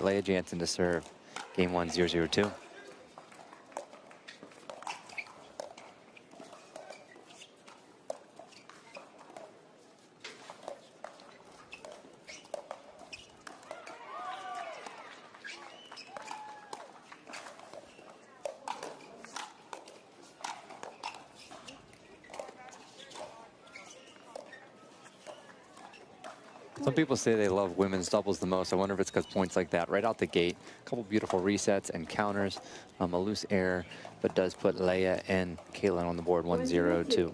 Leah Jansen to serve. Game 1, 0-0-2. Some people say they love women's doubles the most. I wonder if it's because points like that right out the gate. A couple beautiful resets and counters. A loose error, but does put Leah and Kaitlyn on the board 1-0-2.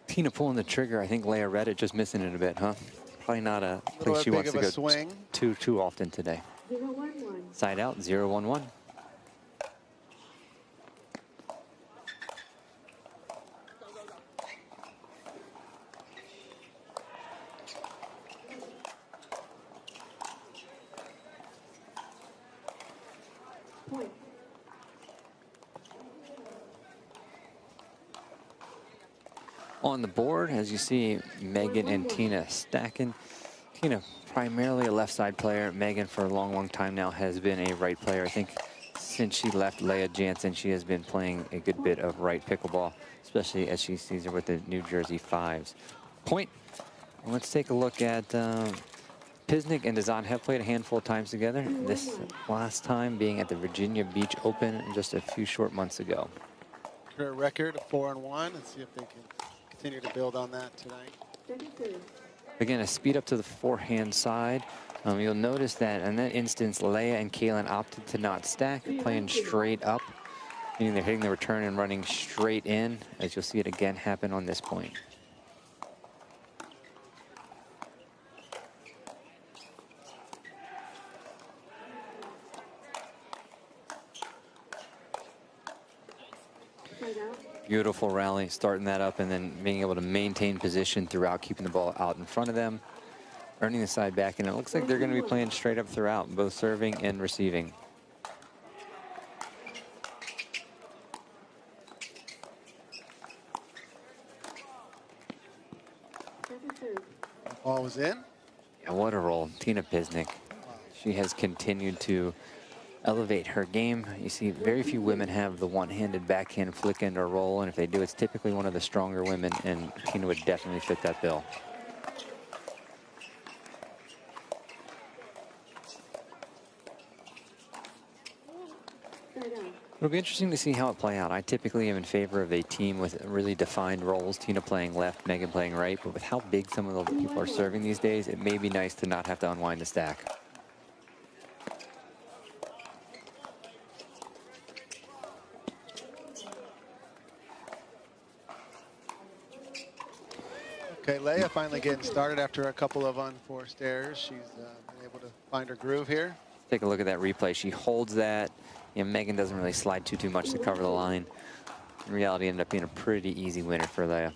Tina pulling the trigger. I think Leah read it, just missing it a bit, huh? Probably not a place she wants to go swing. too often today. 0-1-1. Side out, 0-1-1. Point. On the board, as you see, Meghan and Tina stacking. Tina, primarily a left side player. Meghan, for a long time now, has been a right player. I think since she left Leah Jansen, she has been playing a good bit of right pickleball, especially as she sees her with the New Jersey Fives. Point. Let's take a look at Pisnik and Dizon have played a handful of times together. This last time being at the Virginia Beach Open just a few short months ago. Career record of 4-1. Let's see if they can continue to build on that tonight. Again, a speed up to the forehand side. You'll notice that in that instance, Leah and Kaitlyn opted to not stack, playing straight up, meaning they're hitting the return and running straight in, as you'll see it again happen on this point. Beautiful rally, starting that up and then being able to maintain position throughout, keeping the ball out in front of them, earning the side back, and it looks like they're going to be playing straight up throughout, both serving and receiving. Ball was in. Yeah, what a roll, Tina Pisnik. She has continued to elevate her game. You see very few women have the one-handed backhand flick end or roll, and if they do, it's typically one of the stronger women, and Tina would definitely fit that bill. It'll be interesting to see how it play out. I typically am in favor of a team with really defined roles. Tina playing left, Meghan playing right, but with how big some of the people are serving these days, it may be nice to not have to unwind the stack. Okay, Leah finally getting started after a couple of unforced errors. She's been able to find her groove here. Take a look at that replay. She holds that. You know, Meghan doesn't really slide too much to cover the line. In reality, ended up being a pretty easy winner for Leah.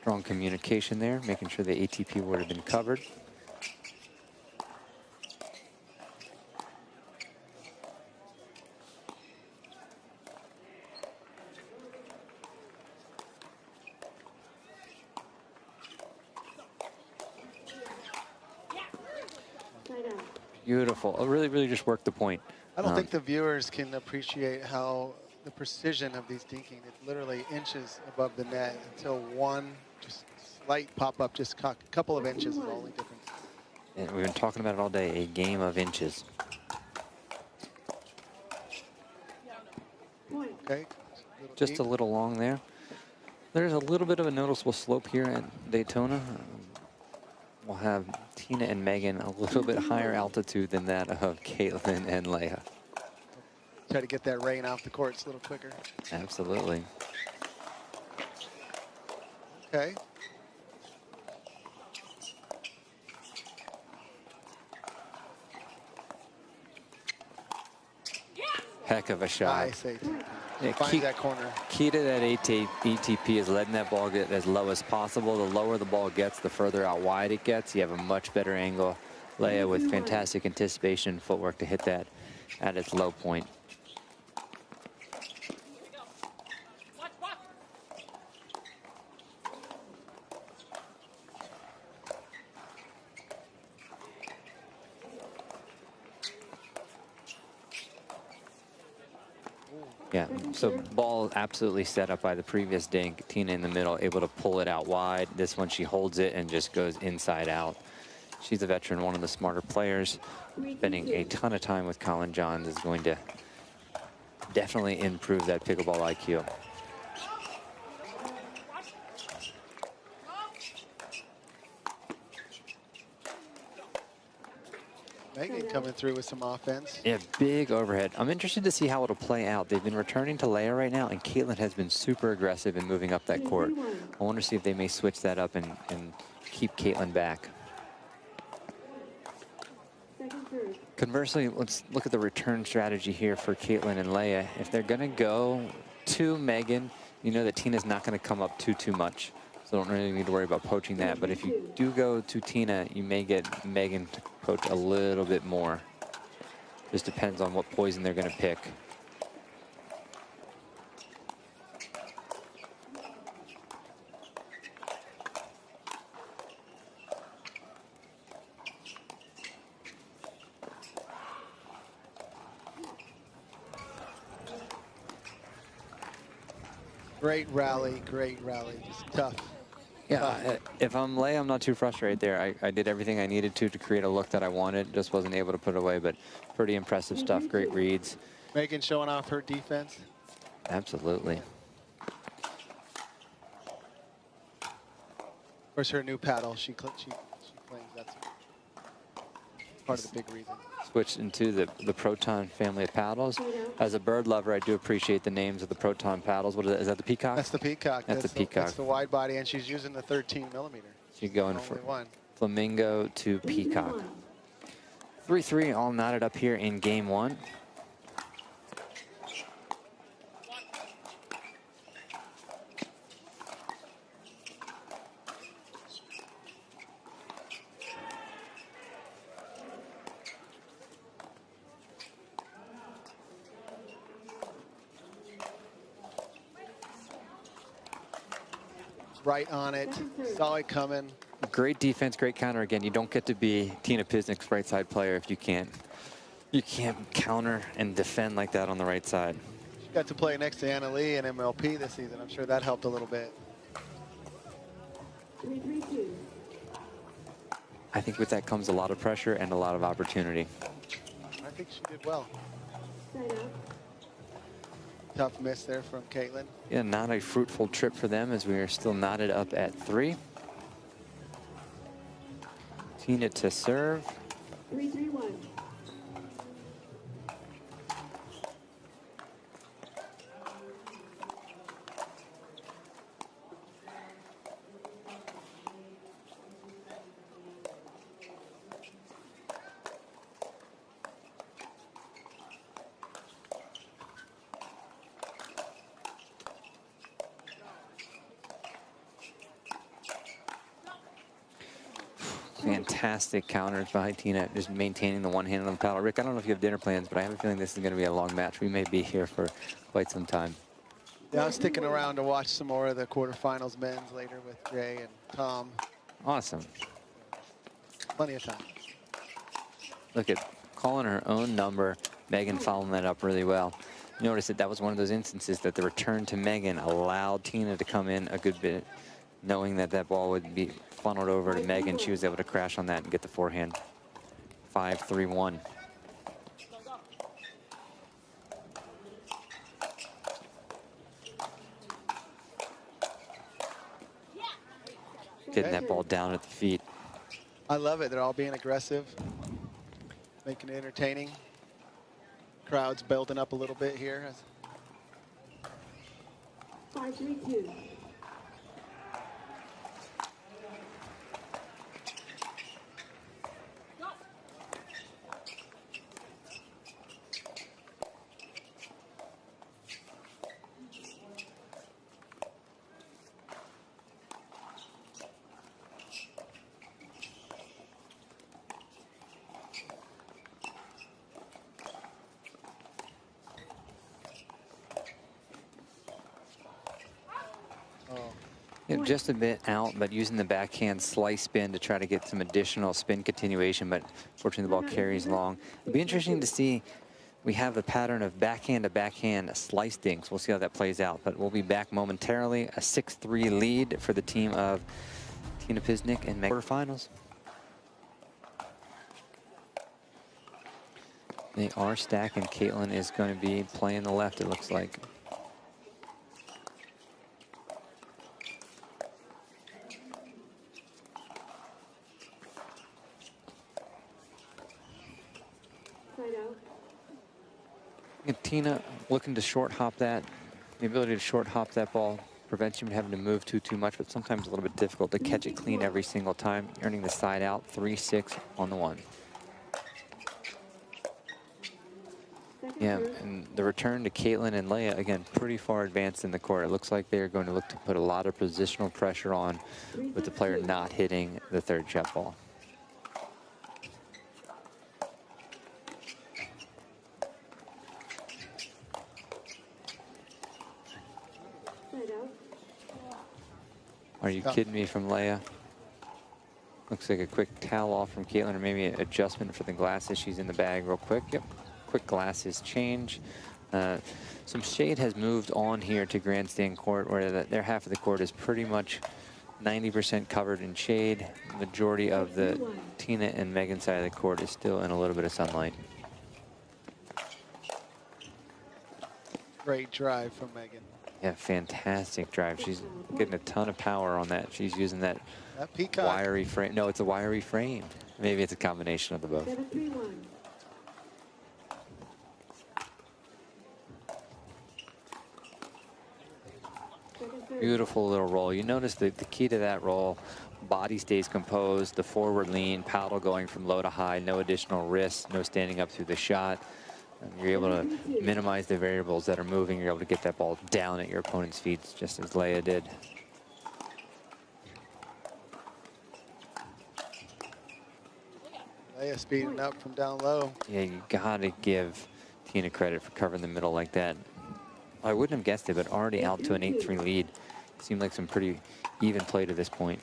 Strong communication there, making sure the ATP would have been covered. Beautiful. Really just worked the point. I don't think the viewers can appreciate how the precision of these dinking. It's literally inches above the net until one just slight pop-up, just a couple of inches is the only difference. And we've been talking about it all day, a game of inches. Okay. Just a little long there. There's a little bit of a noticeable slope here at Daytona. We'll have Tina and Meghan a little bit higher altitude than that of Kaitlyn and Leah. Try to get that rain off the courts a little quicker. Absolutely. Okay. Heck of a shot. Nice ATP. Yeah, Finds that corner. Key to that ATP is letting that ball get as low as possible. The lower the ball gets, the further out wide it gets. You have a much better angle. Leia with fantastic anticipation and footwork to hit that at its low point. Yeah, so ball absolutely set up by the previous dink. Tina in the middle, able to pull it out wide. This one, she holds it and just goes inside out. She's a veteran, one of the smarter players. Spending a ton of time with Colin Johns is going to definitely improve that pickleball IQ. Meghan coming through with some offense. Yeah, big overhead. I'm interested to see how it'll play out. They've been returning to Leia right now, and Kaitlyn has been super aggressive in moving up that court. I want to see if they may switch that up and keep Kaitlyn back. Conversely, let's look at the return strategy here for Kaitlyn and Leia. If they're going to go to Meghan, you know that Tina's not going to come up too much. So don't really need to worry about poaching that. But if you do go to Tina, you may get Meghan to poach a little bit more. Just depends on what poison they're going to pick. Great rally, just tough. Yeah, if I'm Leia, I'm not too frustrated there. I did everything I needed to create a look that I wanted. Just wasn't able to put it away, but pretty impressive stuff. Great reads. Meghan showing off her defense. Absolutely. Of course, her new paddle, she claims that's part of the big reason. Switched into the Proton family of paddles. As a bird lover, I do appreciate the names of the Proton paddles. What is that? Is that the Peacock? That's the Peacock. That's the Peacock. That's the wide body, and she's using the 13 millimeter. She's going for Flamingo to Peacock. 3-3 all knotted up here in game one. Right on it, saw it coming. Great defense, great counter. Again, you don't get to be Tina Pisnik's right side player if you can't counter and defend like that on the right side. She got to play next to Anna Lee in MLP this season. I'm sure that helped a little bit. I think with that comes a lot of pressure and a lot of opportunity. I think she did well. Tough miss there from Kaitlyn. Yeah, not a fruitful trip for them as we are still knotted up at 3. Tina to serve. 3-3-1. Fantastic counters by Tina, just maintaining the one hand on the paddle. Rick, I don't know if you have dinner plans, but I have a feeling this is going to be a long match. We may be here for quite some time. Yeah, I'm sticking around to watch some more of the quarterfinals men's later with Jay and Tom. Awesome. Plenty of time. Look at calling her own number. Meghan following that up really well. Notice that was one of those instances that the return to Meghan allowed Tina to come in a good bit, knowing that that ball would be funneled over to Meghan. She was able to crash on that and get the forehand. 5-3-1. Getting that ball down at the feet. I love it. They're all being aggressive, making it entertaining. Crowd's building up a little bit here. 5-3-2. Yeah, just a bit out, but using the backhand slice spin to try to get some additional spin continuation, but fortunately the ball carries long. It'll be interesting to see. We have a pattern of backhand to backhand slice dinks. We'll see how that plays out, but we'll be back momentarily. A 6-3 lead for the team of Tina Pisnik and Meghan quarterfinals. They are stacking. Kaitlyn is going to be playing the left, it looks like. And Tina looking to short hop that. The ability to short hop that ball prevents you from having to move too much, but sometimes a little bit difficult to catch it clean every single time. Earning the side out, 3-6 on the 1. Yeah, and the return to Kaitlyn and Leia, again, pretty far advanced in the court. It looks like they're going to look to put a lot of positional pressure on with the player not hitting the third shot ball. Are you kidding me from Leia? Looks like a quick towel off from Kaitlyn, or maybe an adjustment for the glasses. She's in the bag real quick. Yep, quick glasses change. Some shade has moved on here to grandstand court, where their half of the court is pretty much 90% covered in shade. Majority of the Tina and Meghan side of the court is still in a little bit of sunlight. Great drive from Meghan. Yeah, fantastic drive. She's getting a ton of power on that. She's using that wiry frame. No, it's a wiry frame. Maybe it's a combination of the both. Beautiful little roll. You notice that the key to that roll, body stays composed, the forward lean, paddle going from low to high, no additional risk, no standing up through the shot. You're able to minimize the variables that are moving. You're able to get that ball down at your opponent's feet, just as Leia did. Leia speeding up from down low. Yeah, you gotta give Tina credit for covering the middle like that. I wouldn't have guessed it, but already out to an 8-3 lead. Seemed like some pretty even play to this point.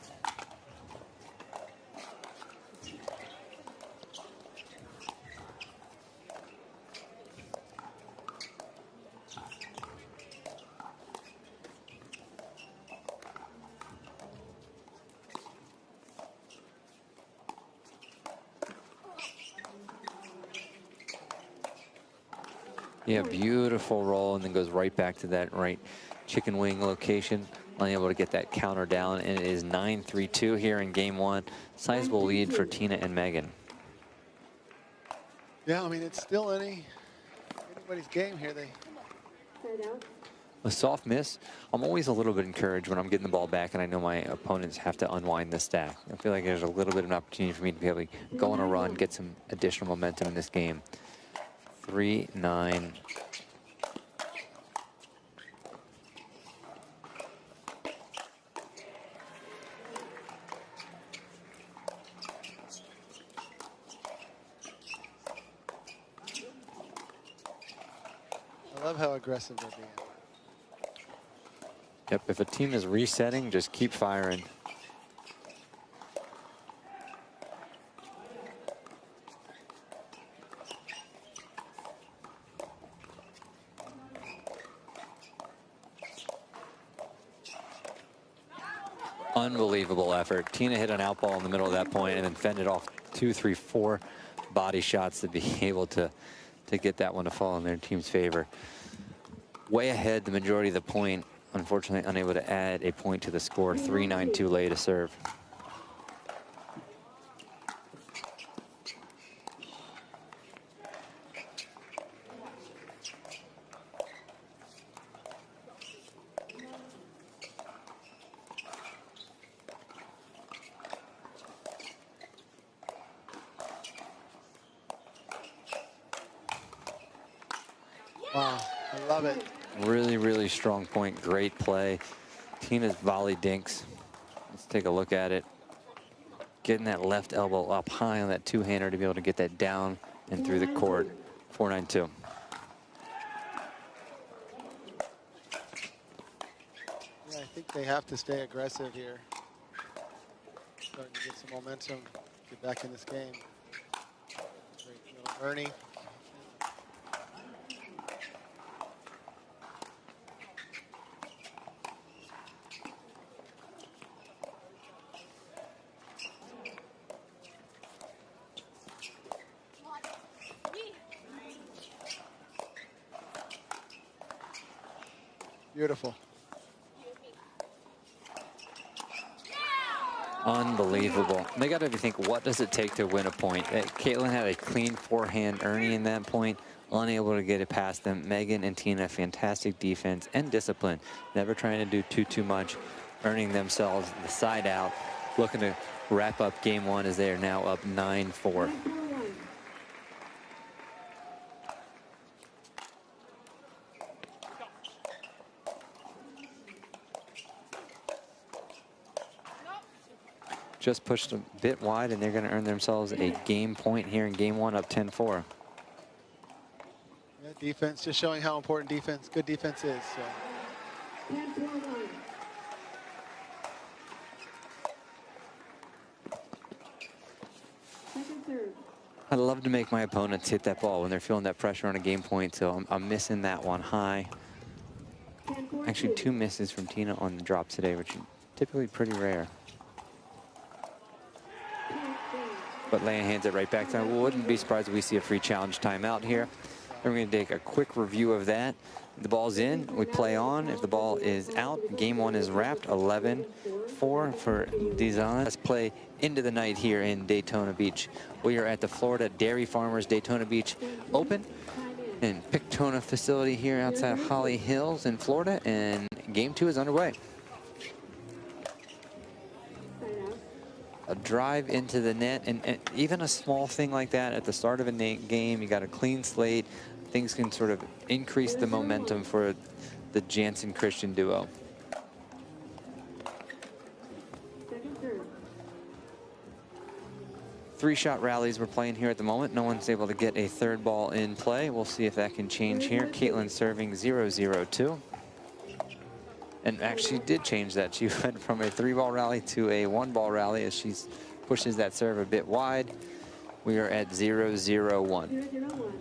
Yeah, beautiful roll, and then goes right back to that right chicken wing location. Unable to get that counter down, and it is 9-3-2 here in game 1. Sizable lead for Tina and Meghan. Yeah, I mean, it's still anybody's game here. A soft miss. I'm always a little bit encouraged when I'm getting the ball back and I know my opponents have to unwind the stack. I feel like there's a little bit of an opportunity for me to be able to go on a run, get some additional momentum in this game. 3-9. I love how aggressive they're being. Yep, if a team is resetting, just keep firing. Unbelievable effort. Tina hit an out ball in the middle of that point and then fended off 2, 3, 4 body shots to be able to get that one to fall in their team's favor. Way ahead the majority of the point. Unfortunately, unable to add a point to the score. 3-9 too late to serve. Wow, I love it. Really, really strong point. Great play. Tina's volley dinks. Let's take a look at it. Getting that left elbow up high on that two-hander to be able to get that down and through the court. 4-9-2. Yeah, I think they have to stay aggressive here. Starting to get some momentum, get back in this game. Great little Ernie. Beautiful. Unbelievable. They got to think, what does it take to win a point? Kaitlyn had a clean forehand Ernie in that point, unable to get it past them. Meghan and Tina, fantastic defense and discipline. Never trying to do too much, earning themselves the side out, looking to wrap up game one as they are now up 9-4. Just pushed a bit wide, and they're going to earn themselves a game point here in game one, up 10-4. Yeah, defense, just showing how important defense, good defense is. So. 10-4-1. Second serve. I'd love to make my opponents hit that ball when they're feeling that pressure on a game point, so I'm missing that one high. 10-4-2. Actually, 2 misses from Tina on the drop today, which is typically pretty rare. But Leia hands it right back to him. Wouldn't be surprised if we see a free challenge timeout here. We're going to take a quick review of that. If the ball's in, we play on. If the ball is out, game one is wrapped. 11-4 for Dizon. Let's play into the night here in Daytona Beach. We are at the Florida Dairy Farmers Daytona Beach Open and Pickleball facility here outside of Holly Hills in Florida, and game two is underway. A drive into the net, and even a small thing like that at the start of a game, you got a clean slate, things can sort of increase the momentum for the Jansen Christian duo. Three-shot rallies we're playing here at the moment. No one's able to get a third ball in play. We'll see if that can change here. Kaitlyn serving 0-0-2. And actually did change that. She went from a 3-ball rally to a 1-ball rally as she pushes that serve a bit wide. We are at 0-0-1. 0-0-1.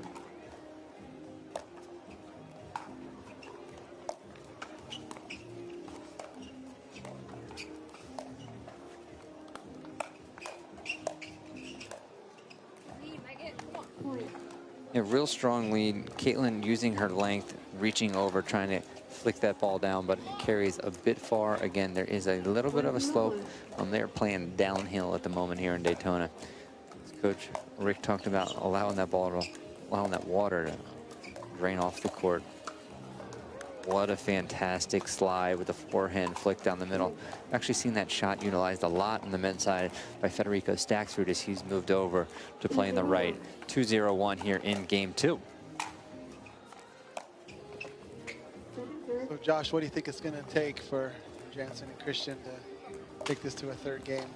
A real strong lead. Kaitlyn using her length, reaching over, trying to flick that ball down, but it carries a bit far. Again, there is a little bit of a slope. They're playing downhill at the moment here in Daytona. As Coach Rick talked about allowing that water to drain off the court. What a fantastic slide with the forehand flick down the middle. Actually seen that shot utilized a lot on the men's side by Federico Staxford as he's moved over to playing the right. 2-0-1 here in game two. So Josh, what do you think it's going to take for Jansen and Christian to take this to a third game?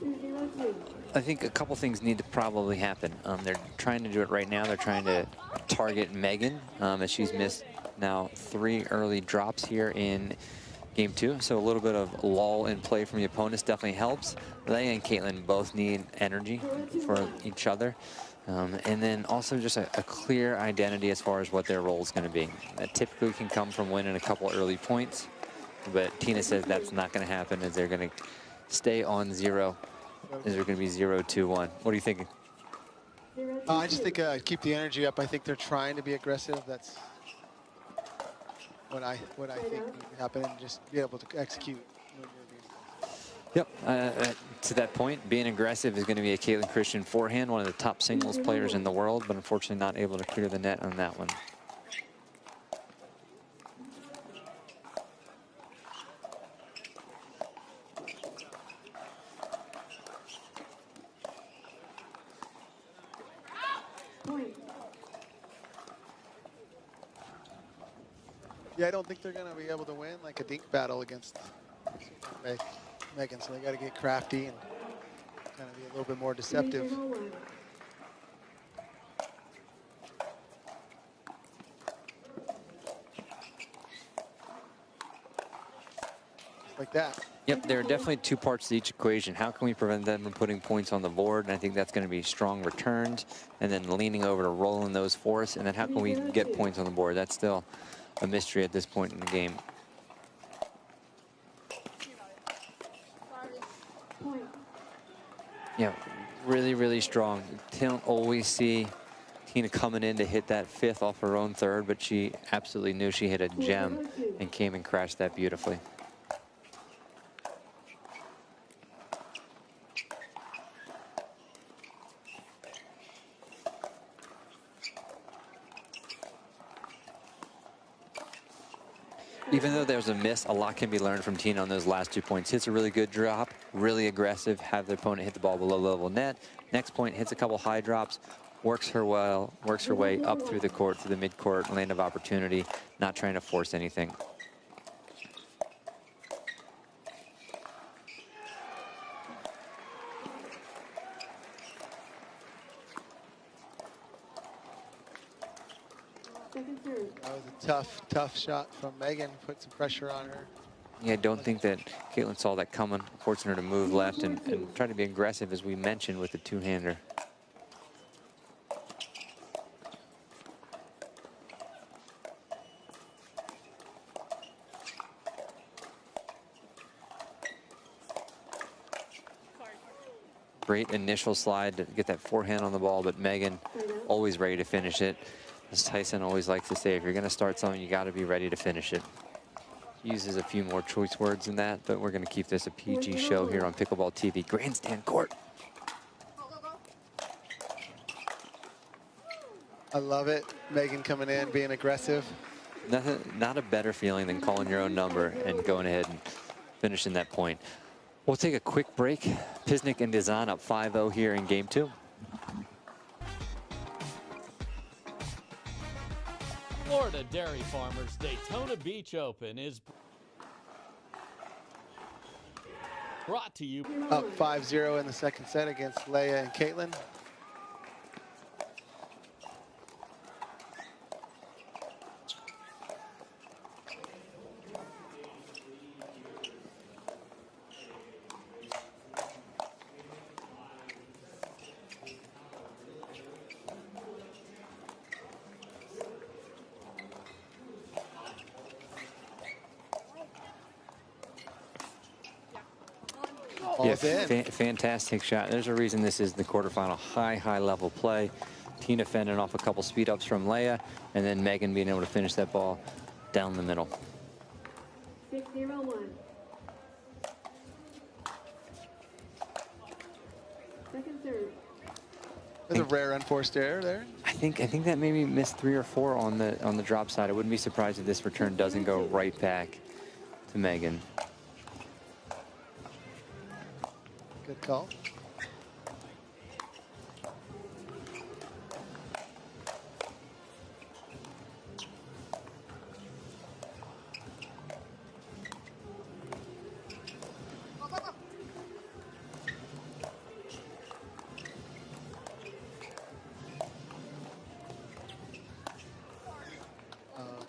2-0-2. I think a couple things need to probably happen. They're trying to do it right now. They're trying to target Meghan as she's missed now 3 early drops here in game two. So a little bit of lull in play from the opponents definitely helps. Leia and Kaitlyn both need energy for each other. And then also just a clear identity as far as what their role is going to be. That typically can come from winning a couple early points. But Tina says that's not going to happen, as they're going to stay on 0. Is there going to be 0-2-1? What are you thinking? I just think keep the energy up. I think they're trying to be aggressive. That's what I think needs to happen, and just be able to execute. Yep, to that point, being aggressive is going to be a Kaitlyn Christian forehand, one of the top singles players in the world, but unfortunately not able to clear the net on that one. Yeah, I don't think they're going to be able to win like a dink battle against Meghan, so they got to get crafty and kind of be a little bit more deceptive. 3-0-1. like that. Yep, there are definitely two parts to each equation. How can we prevent them from putting points on the board? And I think that's going to be strong returns and then leaning over to rolling those for us. And then how can we get points on the board? That's still a mystery at this point in the game. Point. Yeah, really, really strong. Don't always see Tina coming in to hit that fifth off her own third, but she absolutely knew she hit a gem and came and crashed that beautifully. Even though there's a miss, a lot can be learned from Tina on those last 2 points. Hits a really good drop, really aggressive, have the opponent hit the ball below level net. Next point, hits a couple high drops, works her way up through the court, to the mid-court, land of opportunity, not trying to force anything. Second serve. That was a tough shot from Meghan. Put some pressure on her. Yeah, I don't think that Kaitlyn saw that coming, forcing her to move left and try to be aggressive, as we mentioned, with the two-hander. Great initial slide to get that forehand on the ball, but Meghan always ready to finish it. As Tyson always likes to say, if you're going to start something, you got to be ready to finish it. He uses a few more choice words than that, but we're going to keep this a PG show here on Pickleball TV. Grandstand court. I love it. Meghan coming in, being aggressive. Not a better feeling than calling your own number and going ahead and finishing that point. We'll take a quick break. Pisnik and Dizon up 5-0 here in game 2. Florida Dairy Farmers Daytona Beach Open is brought to you. Up 5-0 in the second set against Leah and Kaitlyn. Yeah, fantastic shot. There's a reason this is the quarterfinal. High level play. Tina fending off a couple speed ups from Leah, and then Meghan being able to finish that ball down the middle. 6-0-1. Second serve. There's a rare unforced error there. I think that maybe missed 3 or 4 on the drop side. I wouldn't be surprised if this return doesn't go right back to Meghan. Good call.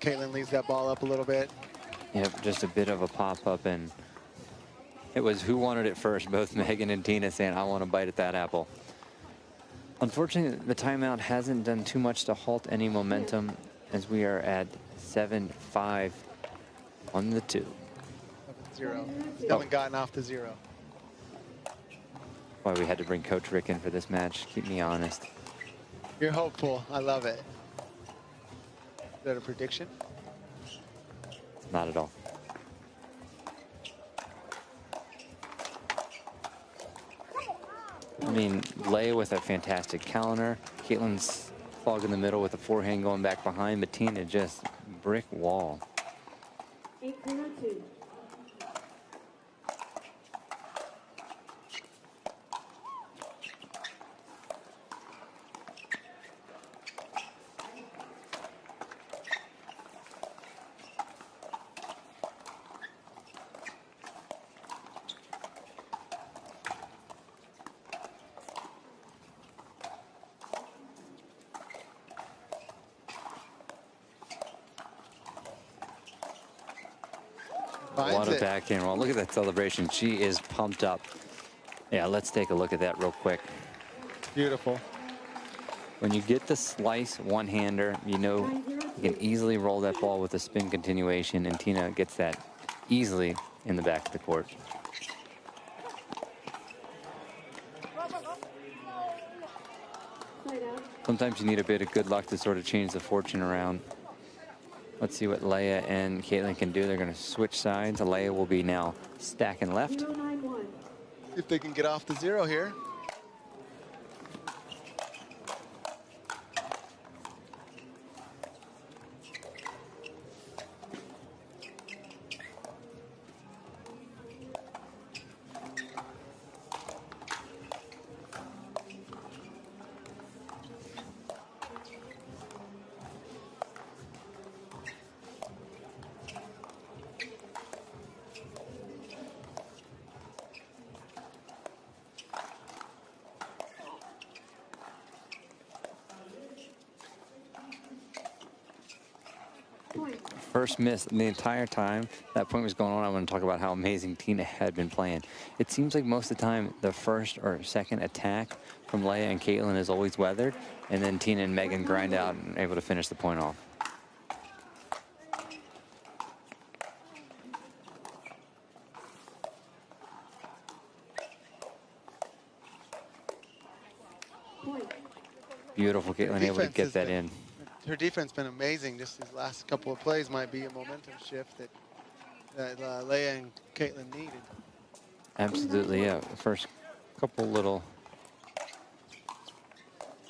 Kaitlyn leaves that ball up a little bit. Yep, just a bit of a pop-up, and it was who wanted it first, both Meghan and Tina saying, I want to bite at that apple. Unfortunately, the timeout hasn't done too much to halt any momentum, as we are at 7-5 on the 2. 7-0. Still haven't gotten off the 0. Why we had to bring Coach Rick in for this match. Keep me honest. You're hopeful. I love it. Is that a prediction? Not at all. I mean, Leia with a fantastic counter. Kaitlyn's clog in the middle with a forehand going back behind. But Tina just brick wall. 8-0-2. What a backhand roll. Look at that celebration. She is pumped up. Yeah, let's take a look at that real quick. Beautiful. When you get the slice one-hander, you know you can easily roll that ball with a spin continuation, and Tina gets that easily in the back of the court. Sometimes you need a bit of good luck to sort of change the fortune around. Let's see what Leia and Kaitlyn can do. They're going to switch sides. Leia will be now stacking left. See if they can get off the zero here. First miss the entire time that point was going on. I want to talk about how amazing Tina had been playing. It seems like most of the time the first or second attack from Leia and Kaitlyn is always weathered, and then Tina and Meghan grind out and able to finish the point off. Beautiful Kaitlyn able to get that in. Her defense been amazing. Just these last couple of plays might be a momentum shift that Leia and Kaitlyn needed. Absolutely, yeah. First couple little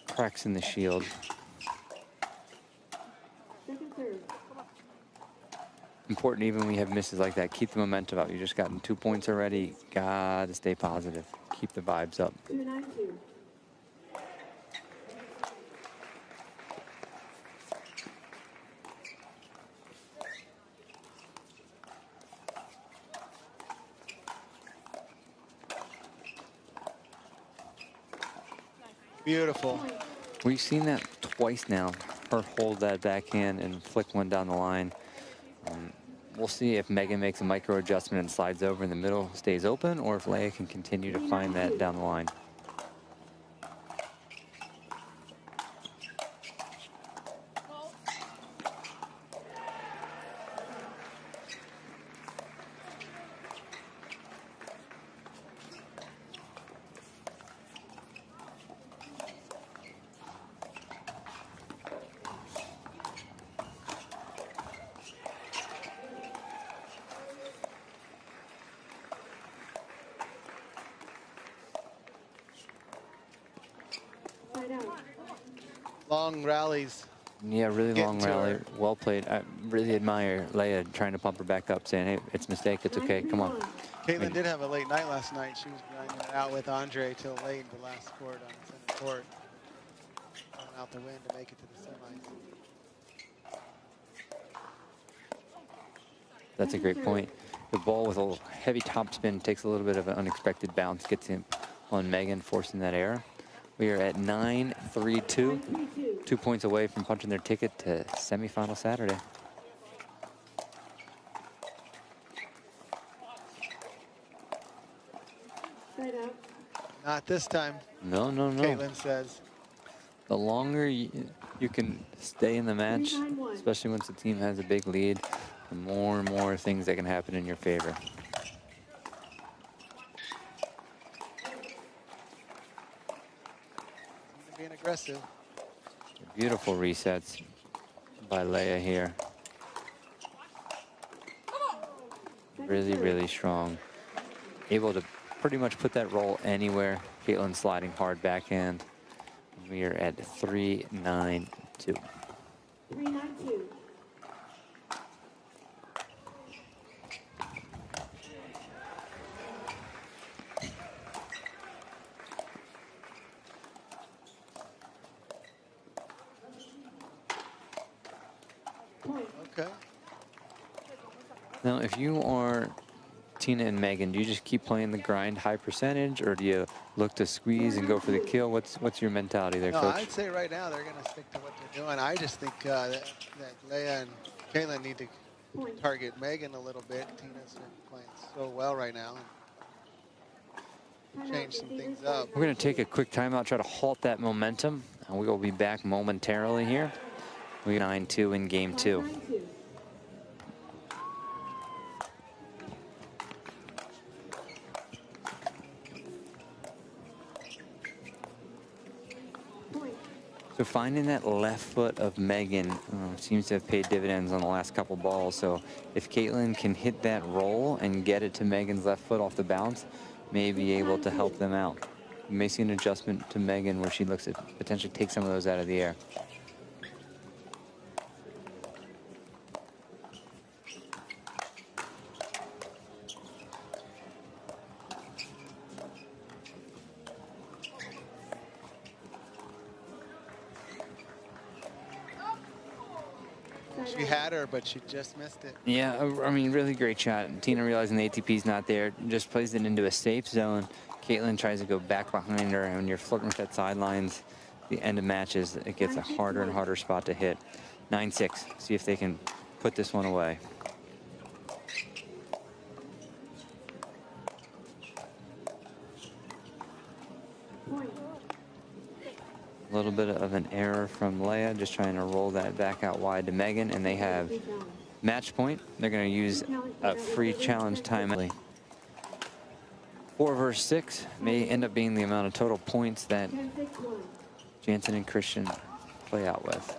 cracks in the shield. Important even when you have misses like that. Keep the momentum up. You just gotten 2 points already. Gotta stay positive. Keep the vibes up. 292. Beautiful. We've seen that twice now. Her hold that backhand and flick one down the line. We'll see if Meghan makes a micro adjustment and slides over in the middle, stays open, or if Leia can continue to find that down the line. Long rallies. Yeah, really long rally. Well played. I really admire Leia trying to pump her back up, saying, hey, it's a mistake. It's okay. Come on. Kaitlyn did have a late night last night. She was grinding it out with Andre till late in the last court on the center court. Going out the win to make it to the semis. That's a great point. The ball with a heavy topspin takes a little bit of an unexpected bounce, gets him on Meghan, forcing that error. We are at 9-3-2, 2 points away from punching their ticket to semifinal Saturday. Not this time. No, no, no. Kaitlyn says. The longer you can stay in the match, especially once the team has a big lead, the more and more things that can happen in your favor. Being aggressive. Beautiful resets by Leia here. Really, really strong. Able to pretty much put that roll anywhere. Kaitlyn sliding hard backhand. We are at 3-9-2. 392. Okay. Now, if you are Tina and Meghan, do you just keep playing the grind high percentage, or do you look to squeeze and go for the kill? What's your mentality there, Coach? I'd say right now they're going to stick to what they're doing. I just think that Leia and Kaitlyn need to Point. target Meghan a little bit. Tina's been playing so well right now. Timeout, Change some receivers, things up. We're going to take a quick timeout, try to halt that momentum, and we will be back momentarily here. We 9-2 in game 2. 5-9-2. Point. So finding that left foot of Meghan seems to have paid dividends on the last couple balls. So if Kaitlyn can hit that roll and get it to Meghan's left foot off the bounce, may be able to help them out. You may see an adjustment to Meghan where she looks at potentially take some of those out of the air. She had her, but she just missed it. Yeah, I mean, really great shot. Tina realizing the ATP's not there, just plays it into a safe zone. Kaitlyn tries to go back behind her, and when you're flirting with that sidelines, the end of matches, it gets a harder and harder spot to hit. 9-6, see if they can put this one away. Point. A little bit of an error from Leia, just trying to roll that back out wide to Meghan, and they have match point. They're going to use a free challenge time. 4 versus 6 may end up being the amount of total points that 10-6-1. Jansen and Christian play out with.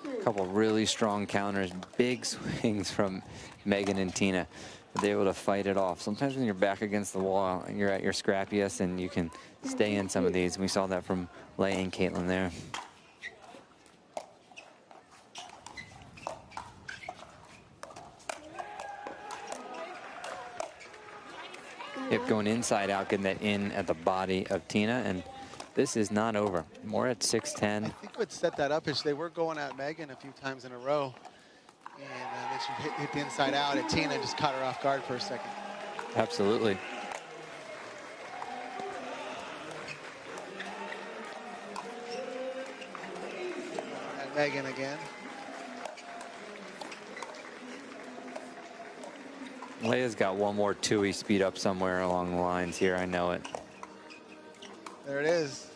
A couple really strong counters, big swings from Meghan and Tina. They're able to fight it off. Sometimes when you're back against the wall, you're at your scrappiest and you can stay in some of these. We saw that from Leia and Kaitlyn there. Hip going inside out, getting that in at the body of Tina, and this is not over. More at 6-10. I think what set that up is they were going at Meghan a few times in a row. And then she hit the inside out, and Tina just caught her off guard for a second. Absolutely. At Meghan again. Leia's got one more two-y speed up somewhere along the lines here. I know it. There it is.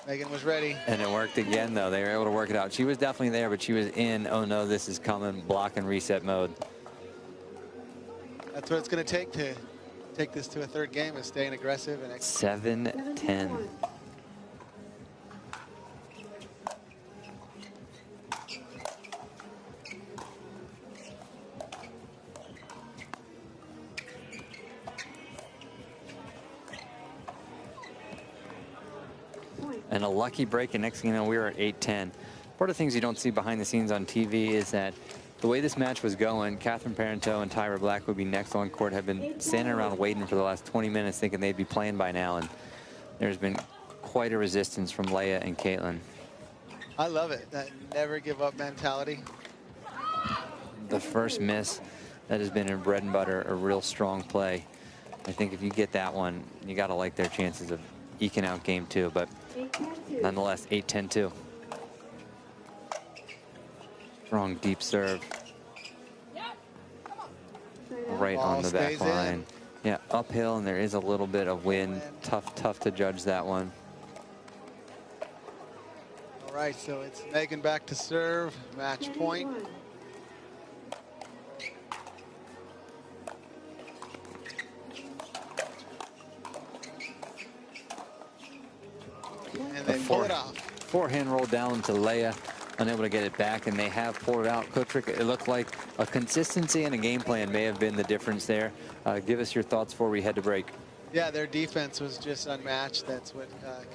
Meghan was ready. And it worked again, though. They were able to work it out. She was definitely there, but she was in, oh no, this is coming, block and reset mode. That's what it's going to take this to a third game, is staying aggressive and 7-10. And a lucky break, and next thing you know, we were at 8-10. Part of the things you don't see behind the scenes on TV is that the way this match was going, Catherine Parenteau and Tyra Black would be next on court, have been standing around waiting for the last 20 minutes thinking they'd be playing by now, and there's been quite a resistance from Leia and Kaitlyn. I love it, that never give up mentality. The first miss, that has been in bread and butter, a real strong play. I think if you get that one, you got to like their chances of eking out game 2, but nonetheless, 8-10-2. Strong deep serve. Right on the back line. Yeah, uphill, and there is a little bit of wind. Tough to judge that one. All right, so it's Meghan back to serve, match point. And then pull it off. Forehand roll down to Leia, unable to get it back, and they have pulled it out. Coach Rick, it looked like a consistency and a game plan may have been the difference there. Give us your thoughts before we head to break. Yeah, their defense was just unmatched. That's what kept